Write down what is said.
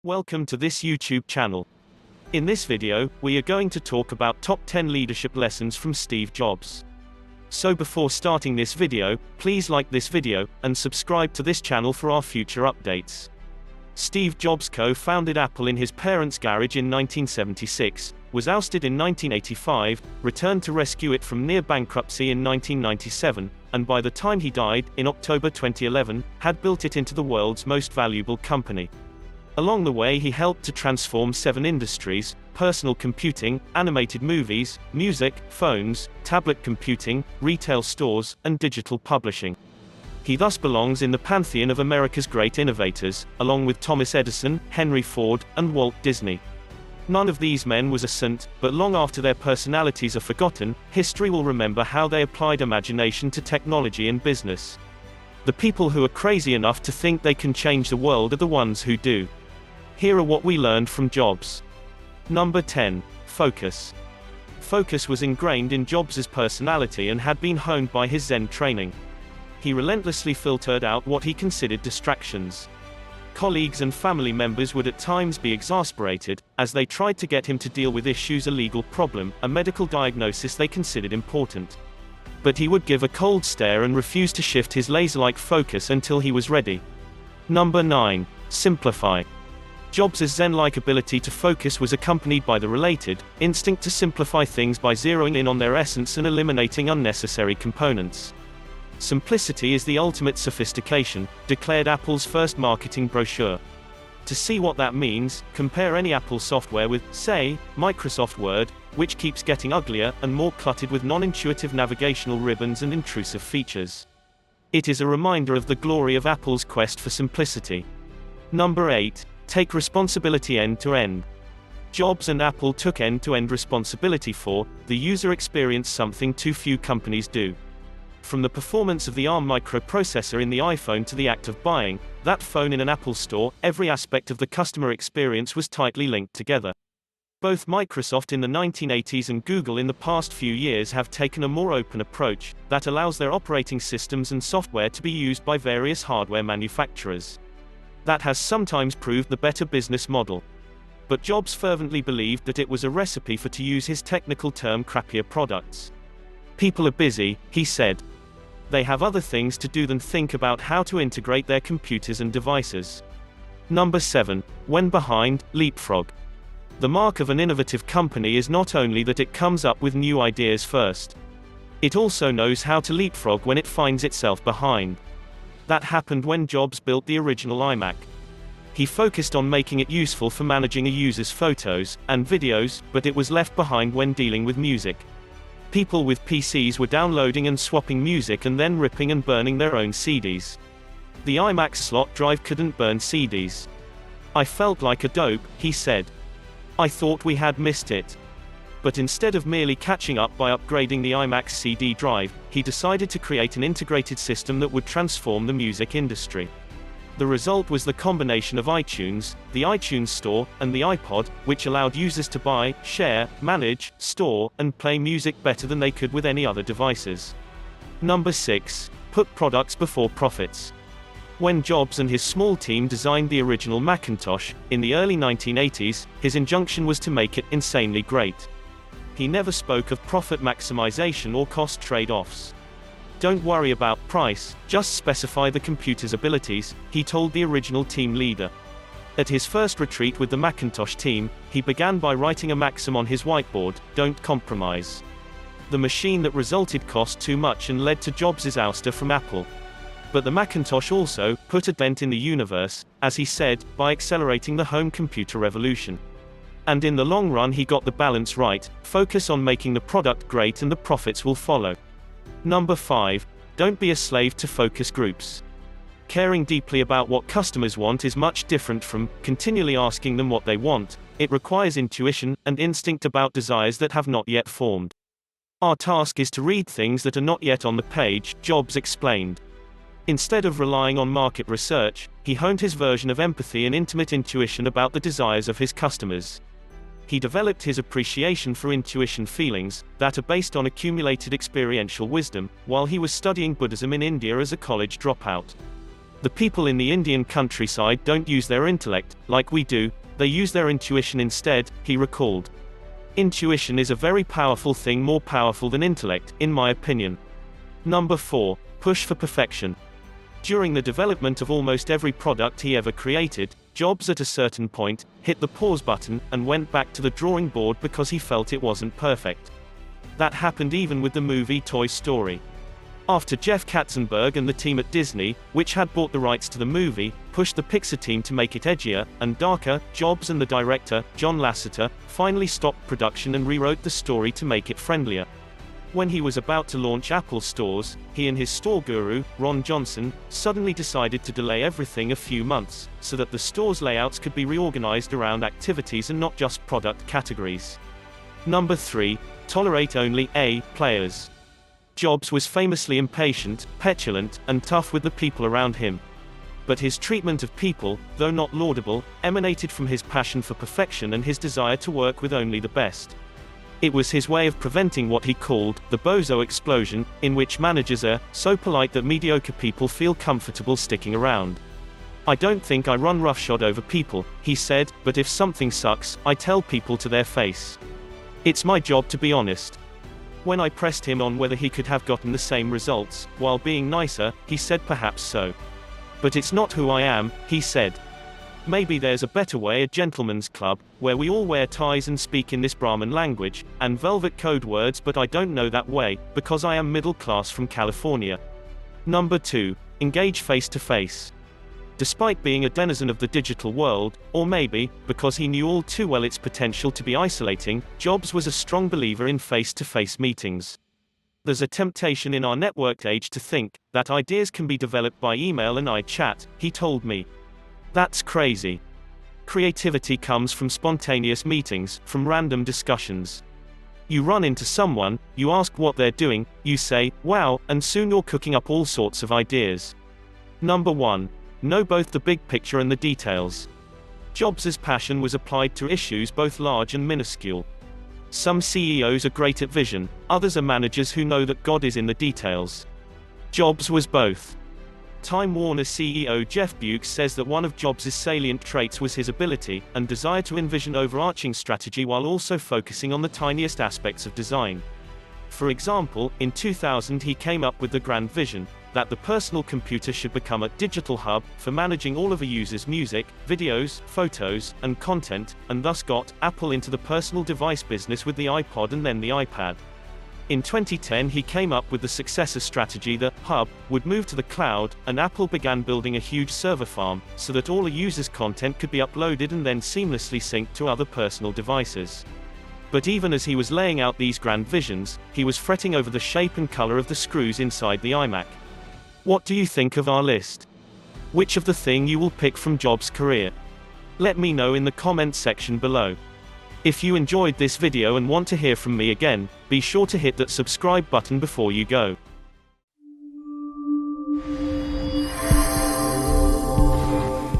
Welcome to this YouTube channel. In this video, we are going to talk about top 10 leadership lessons from Steve Jobs. So before starting this video, please like this video, and subscribe to this channel for our future updates. Steve Jobs co-founded Apple in his parents' garage in 1976, was ousted in 1985, returned to rescue it from near bankruptcy in 1997, and by the time he died, in October 2011, had built it into the world's most valuable company. Along the way he helped to transform 7 industries: personal computing, animated movies, music, phones, tablet computing, retail stores, and digital publishing. He thus belongs in the pantheon of America's great innovators, along with Thomas Edison, Henry Ford, and Walt Disney. None of these men was a saint, but long after their personalities are forgotten, history will remember how they applied imagination to technology and business. The people who are crazy enough to think they can change the world are the ones who do. Here are what we learned from Jobs. Number 10. Focus. Focus was ingrained in Jobs' personality and had been honed by his Zen training. He relentlessly filtered out what he considered distractions. Colleagues and family members would at times be exasperated, as they tried to get him to deal with issues: a legal problem, a medical diagnosis they considered important. But he would give a cold stare and refuse to shift his laser-like focus until he was ready. Number 9. Simplify. Jobs' Zen-like ability to focus was accompanied by the related instinct to simplify things by zeroing in on their essence and eliminating unnecessary components. Simplicity is the ultimate sophistication, declared Apple's first marketing brochure. To see what that means, compare any Apple software with, say, Microsoft Word, which keeps getting uglier and more cluttered with non-intuitive navigational ribbons and intrusive features. It is a reminder of the glory of Apple's quest for simplicity. Number 8. Take responsibility end-to-end. Jobs and Apple took end-to-end responsibility for the user experience, something too few companies do. From the performance of the ARM microprocessor in the iPhone to the act of buying that phone in an Apple store, every aspect of the customer experience was tightly linked together. Both Microsoft in the 1980s and Google in the past few years have taken a more open approach that allows their operating systems and software to be used by various hardware manufacturers. That has sometimes proved the better business model. But Jobs fervently believed that it was a recipe for, to use his technical term, crappier products. People are busy, he said. They have other things to do than think about how to integrate their computers and devices. Number 7. When behind, leapfrog. The mark of an innovative company is not only that it comes up with new ideas first. It also knows how to leapfrog when it finds itself behind. That happened when Jobs built the original iMac. He focused on making it useful for managing a user's photos and videos, but it was left behind when dealing with music. People with PCs were downloading and swapping music and then ripping and burning their own CDs. The iMac's slot drive couldn't burn CDs. I felt like a dope, he said. I thought we had missed it. But instead of merely catching up by upgrading the iMac's CD drive, he decided to create an integrated system that would transform the music industry. The result was the combination of iTunes, the iTunes Store, and the iPod, which allowed users to buy, share, manage, store, and play music better than they could with any other devices. Number 6. Put products before profits. When Jobs and his small team designed the original Macintosh, in the early 1980s, his injunction was to make it insanely great. He never spoke of profit maximization or cost trade-offs. Don't worry about price, just specify the computer's abilities, he told the original team leader. At his first retreat with the Macintosh team, he began by writing a maxim on his whiteboard: don't compromise. The machine that resulted cost too much and led to Jobs' ouster from Apple. But the Macintosh also put a dent in the universe, as he said, by accelerating the home computer revolution. And in the long run he got the balance right: focus on making the product great and the profits will follow. Number 5. Don't be a slave to focus groups. Caring deeply about what customers want is much different from continually asking them what they want. It requires intuition and instinct about desires that have not yet formed. Our task is to read things that are not yet on the page, Jobs explained. Instead of relying on market research, he honed his version of empathy and intimate intuition about the desires of his customers. He developed his appreciation for intuition feelings that are based on accumulated experiential wisdom while he was studying Buddhism in India as a college dropout. The people in the Indian countryside don't use their intellect, like we do, they use their intuition instead, he recalled. Intuition is a very powerful thing, more powerful than intellect, in my opinion. Number 4. Push for perfection. During the development of almost every product he ever created, Jobs at a certain point hit the pause button and went back to the drawing board because he felt it wasn't perfect. That happened even with the movie Toy Story. After Jeff Katzenberg and the team at Disney, which had bought the rights to the movie, pushed the Pixar team to make it edgier and darker, Jobs and the director, John Lasseter, finally stopped production and rewrote the story to make it friendlier. When he was about to launch Apple stores, he and his store guru, Ron Johnson, suddenly decided to delay everything a few months, so that the store's layouts could be reorganized around activities and not just product categories. Number 3. Tolerate only A players. Jobs was famously impatient, petulant, and tough with the people around him. But his treatment of people, though not laudable, emanated from his passion for perfection and his desire to work with only the best. It was his way of preventing what he called the bozo explosion, in which managers are so polite that mediocre people feel comfortable sticking around. I don't think I run roughshod over people, he said, but if something sucks, I tell people to their face. It's my job to be honest. When I pressed him on whether he could have gotten the same results, while being nicer, he said perhaps so. But it's not who I am, he said. Maybe there's a better way, a gentleman's club, where we all wear ties and speak in this Brahmin language, and velvet code words, but I don't know that way, because I am middle class from California. Number 2. Engage face to face. Despite being a denizen of the digital world, or maybe, because he knew all too well its potential to be isolating, Jobs was a strong believer in face-to-face meetings. There's a temptation in our networked age to think that ideas can be developed by email and iChat, he told me. That's crazy. Creativity comes from spontaneous meetings, from random discussions. You run into someone, you ask what they're doing, you say, wow, and soon you're cooking up all sorts of ideas. Number 1. Know both the big picture and the details. Jobs' passion was applied to issues both large and minuscule. Some CEOs are great at vision, others are managers who know that God is in the details. Jobs was both. Time Warner CEO Jeff Bewkes says that one of Jobs' salient traits was his ability and desire to envision overarching strategy while also focusing on the tiniest aspects of design. For example, in 2000 he came up with the grand vision that the personal computer should become a digital hub for managing all of a user's music, videos, photos, and content, and thus got Apple into the personal device business with the iPod and then the iPad. In 2010 he came up with the successor strategy. The hub would move to the cloud, and Apple began building a huge server farm, so that all a user's content could be uploaded and then seamlessly synced to other personal devices. But even as he was laying out these grand visions, he was fretting over the shape and color of the screws inside the iMac. What do you think of our list? Which of the thing you will pick from Jobs' career? Let me know in the comments section below. If you enjoyed this video and want to hear from me again, be sure to hit that subscribe button before you go.